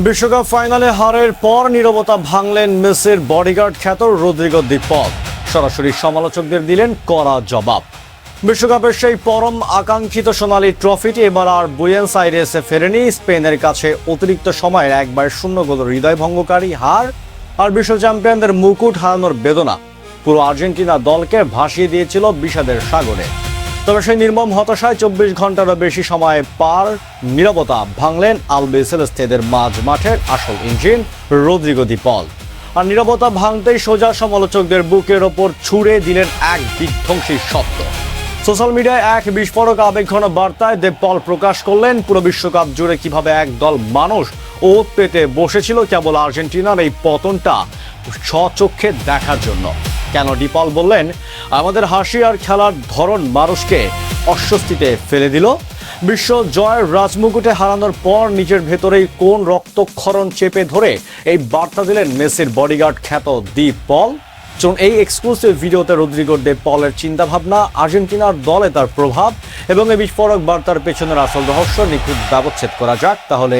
বিশ্বকাপ ফাইনালে হারের পর নীরবতা ভাঙলেন মেসির বডিগার্ড খ্যাত রদ্রিগো দি পল। সরাসরি সমালোচকদের দিলেন কড়া জবাব। বিশ্বকাপের সেই পরম আকাঙ্ক্ষিত সোনালী ট্রফিটি এবার আর বুয়েন্স আইরেসে ফেরেনি। স্পেনের কাছে অতিরিক্ত সময়ের একবার 0 গোল হৃদয় ভঙ্গকারী হার আর বিশ্ব চ্যাম্পিয়নদের মুকুট হারানোর বেদনা পুরো আর্জেন্টিনা দলকে ভাসিয়ে দিয়েছিল বিষাদের সাগরে। তবে সেই নির্মম হতাশায় 24 ঘন্টারও বেশি সময় পার নীরবতা ভাঙলেন আলবিসেলেস্তেদের মাঝ মাঠের আসল ইঞ্জিন রদ্রিগো দি পল। আর নীরবতা ভাঙতেই সোজা সমালোচকদের বুকের ওপর ছুড়ে দিলেন এক বিধ্বংসী শব্দ। সোশ্যাল মিডিয়ায় এক বিস্ফোরক আবেগঘন বার্তায় দি পল প্রকাশ করলেন পুরো বিশ্বকাপ জুড়ে কিভাবে একদল মানুষ ওত পেতে বসেছিল কেবল আর্জেন্টিনার এই পতনটা স্বচক্ষে দেখার জন্য। কেন ডি পল বললেন, আমাদের হাসি আর খেলার ধরন মানুষকে অস্বস্তিতে ফেলে দিল। বিশ্ব জয়ের রাজমুকুটে হারানোর পর নিজের ভেতরেই কোন রক্তক্ষরণ চেপে ধরে এই বার্তা দিলেন মেসির বডিগার্ড খ্যাত দি পল। চলুন এই এক্সক্লুসিভ ভিডিওতে রদ্রিগো দি পলের চিন্তাভাবনা, আর্জেন্টিনার দলে তার প্রভাব এবং এই বিস্ফোরক বার্তার পেছনের আসল রহস্য নিখুঁত ব্যবচ্ছেদ করা যাক। তাহলে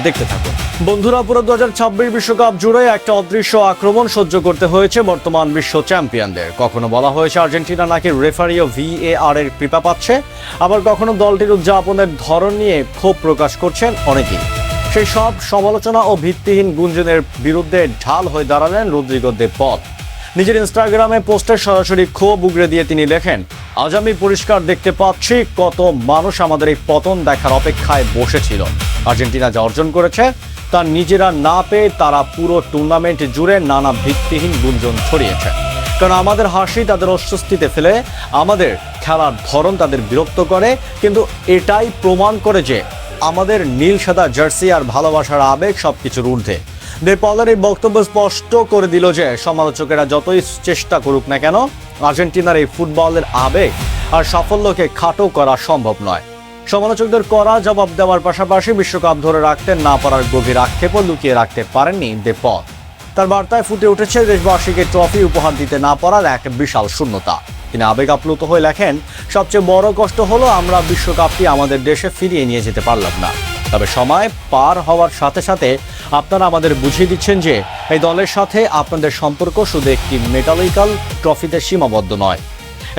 দেখতে থাকুন বন্ধুরা। পুরো 2026 বিশ্বকাপ জুড়ে একটা অদৃশ্য আক্রমণ সহ্য করতে হয়েছে বর্তমান বিশ্ব চ্যাম্পিয়নদের। কখনো বলা হয়েছে আর্জেন্টিনা নাকি রেফারি ও VAR এর কৃপা পাচ্ছে, আবার কখনো দলটির উদযাপনের ধরন নিয়ে ক্ষোভ প্রকাশ করছেন অনেকেই। সেই সব সমালোচনা ও ভিত্তিহীন গুঞ্জনের বিরুদ্ধে ঢাল হয়ে দাঁড়ালেন রদ্রিগো দি পল। নিজের ইনস্টাগ্রামে পোস্টে সরাসরি ক্ষোভ উগরে দিয়ে তিনি লেখেন, আজ আমি পরিষ্কার দেখতে পাচ্ছি কত মানুষ আমাদের এই পতন দেখার অপেক্ষায় বসেছিল। আর্জেন্টিনা যা অর্জন করেছে তা নিজেরা না পেয়ে তারা পুরো টুর্নামেন্ট জুড়ে নানা ভিত্তিহীন গুঞ্জন ছড়িয়েছে। কারণ আমাদের হাসি তাদের অস্বস্তিতে ফেলে, আমাদের খেলার ধরন তাদের বিরক্ত করে, কিন্তু এটাই প্রমাণ করে যে আমাদের নীল সাদা জার্সি আর ভালোবাসার আবেগ সবকিছুর ঊর্ধ্বে। দি পলের এই বক্তব্য স্পষ্ট করে দিল যে সমালোচকেরা যতই চেষ্টা করুক না কেন, আর্জেন্টিনার এই ফুটবলের আবেগ আর সাফল্যকে খাটো করা সম্ভব নয়। সমালোচকদের কড়া জবাব দেওয়ার পাশাপাশি বিশ্বকাপ ধরে রাখতে না পারার গভীর আক্ষেপও লুকিয়ে রাখতে পারেননি দি পল। তার বার্তায় ফুটে উঠেছে দেশবাসীকে ট্রফি উপহার দিতে না পারার এক বিশাল শূন্যতা। তিনি আবেগ আপ্লুত হয়ে লেখেন, সবচেয়ে বড় কষ্ট হলো আমরা বিশ্বকাপটি আমাদের দেশে ফিরিয়ে নিয়ে যেতে পারলাম না। তবে সময় পার হওয়ার সাথে সাথে আপনারা আমাদের বুঝিয়ে দিচ্ছেন যে এই দলের সাথে আপনাদের সম্পর্ক শুধু একটি মেটালিক্যাল ট্রফিতে সীমাবদ্ধ নয়।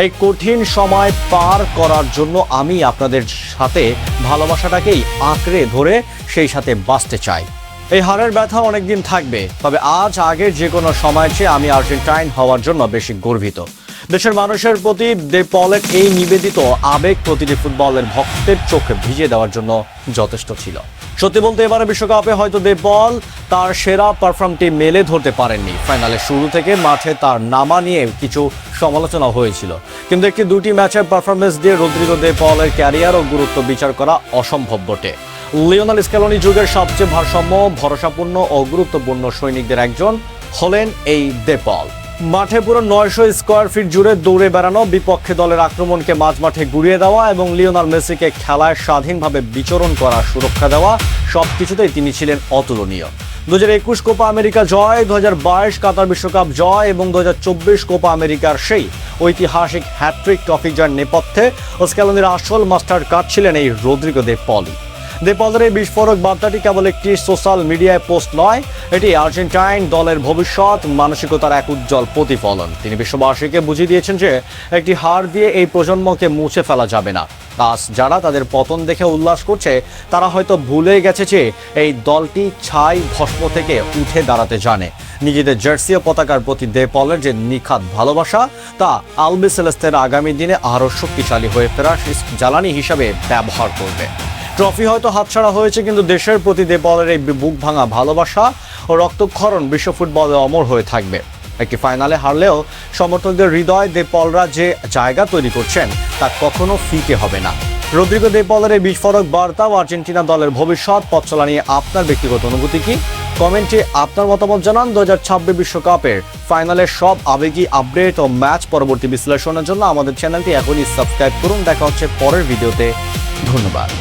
এই কঠিন সময় পার করার জন্য আমি আপনাদের সাথে ভালোবাসাটাকেই আঁকড়ে ধরে সেই সাথে বাঁচতে চাই। এই হারের ব্যথা অনেকদিন থাকবে, তবে আজ আগের যে কোনো সময়ের চেয়ে আমি আর্জেন্টাইন হওয়ার জন্য বেশি গর্বিত। দেশের মানুষের প্রতি দি পলের এই নিবেদিত আবেগ প্রতিটি ফুটবলের ভক্তের চোখে ভিজিয়ে দেওয়ার জন্য যথেষ্ট ছিল। সত্যি বলতে এবারে বিশ্বকাপে হয়তো দি পল তার সেরা পারফর্মটি মেলে ধরতে পারেননি। ফাইনালের শুরু থেকে মাঠে তার নামা নিয়ে কিছু সমালোচনা হয়েছিল, কিন্তু একটি দুটি ম্যাচের পারফরমেন্স দিয়ে রদ্রিগো দি পলের ক্যারিয়ার ও গুরুত্ব বিচার করা অসম্ভব বটে। লিওনেল স্ক্যালোনি যুগের সবচেয়ে ভারসাম্য, ভরসাপূর্ণ ও গুরুত্বপূর্ণ সৈনিকদের একজন হলেন এই দি পল। মাঠে পুরো 900 স্কোয়ার ফিট জুড়ে দৌড়ে বেড়ানো, বিপক্ষে দলের আক্রমণকে মাঝ মাঠে গুড়িয়ে দেওয়া এবং লিওনেল মেসিকে খেলায় স্বাধীনভাবে বিচরণ করার সুরক্ষা দেওয়া, সবকিছুতেই তিনি ছিলেন অতুলনীয়। 2021 কোপা আমেরিকা জয়, 2022 কাতার বিশ্বকাপ জয় এবং 2024 কোপা আমেরিকার সেই ঐতিহাসিক হ্যাট্রিক ট্রফি জয়ের নেপথ্যে স্ক্যালোনির আসল মাস্টার কাটছিলেন এই রদ্রিগো দি পল। দি পলের এই বিস্ফোরক বার্তাটি কেবল একটি সোশ্যাল মিডিয়ায় পোস্ট নয়, এটি আর্জেন্টাইন দলের ভবিষ্যৎ মানসিকতার এক উজ্জ্বল প্রতিফলন। তিনি বিশ্ববাসীকে বুঝিয়ে দিয়েছেন যে একটি হার দিয়ে এই প্রজন্মকে মুছে ফেলা যাবে না। আজ যারা তাদের পতন দেখে উল্লাস করছে তারা হয়তো ভুলে গেছে যে এই দলটি ছাই ভস্ম থেকে উঠে দাঁড়াতে জানে। নিজেদের জার্সি ও পতাকার প্রতি দি পলের যে নিখাত ভালোবাসা তা আলবিসেলেস্তের আগামী দিনে আরও শক্তিশালী হয়ে ফেরার জ্বালানি হিসাবে ব্যবহার করবে। ট্রফি হয়তো হাতছাড়া হয়েছে, কিন্তু দেশের প্রতি দি পলের এই বুক ভাঙা ভালোবাসা ও রক্তক্ষরণ বিশ্ব ফুটবলে অমর হয়ে থাকবে। একটি ফাইনালে হারলেও সমর্থকদের হৃদয় দি পলরা যে জায়গা তৈরি করছেন তা কখনো ফিকে হবে না। রদ্রিগো দি পলের এই বিস্ফোরক বার্তা ও আর্জেন্টিনা দলের ভবিষ্যৎ পথ চলা নিয়ে আপনার ব্যক্তিগত অনুভূতি কি? কমেন্টে আপনার মতামত জানান। 2026 বিশ্বকাপের ফাইনালের সব আবেগী আপডেট ও ম্যাচ পরবর্তী বিশ্লেষণের জন্য আমাদের চ্যানেলটি এখনই সাবস্ক্রাইব করুন। দেখা হচ্ছে পরের ভিডিওতে। ধন্যবাদ।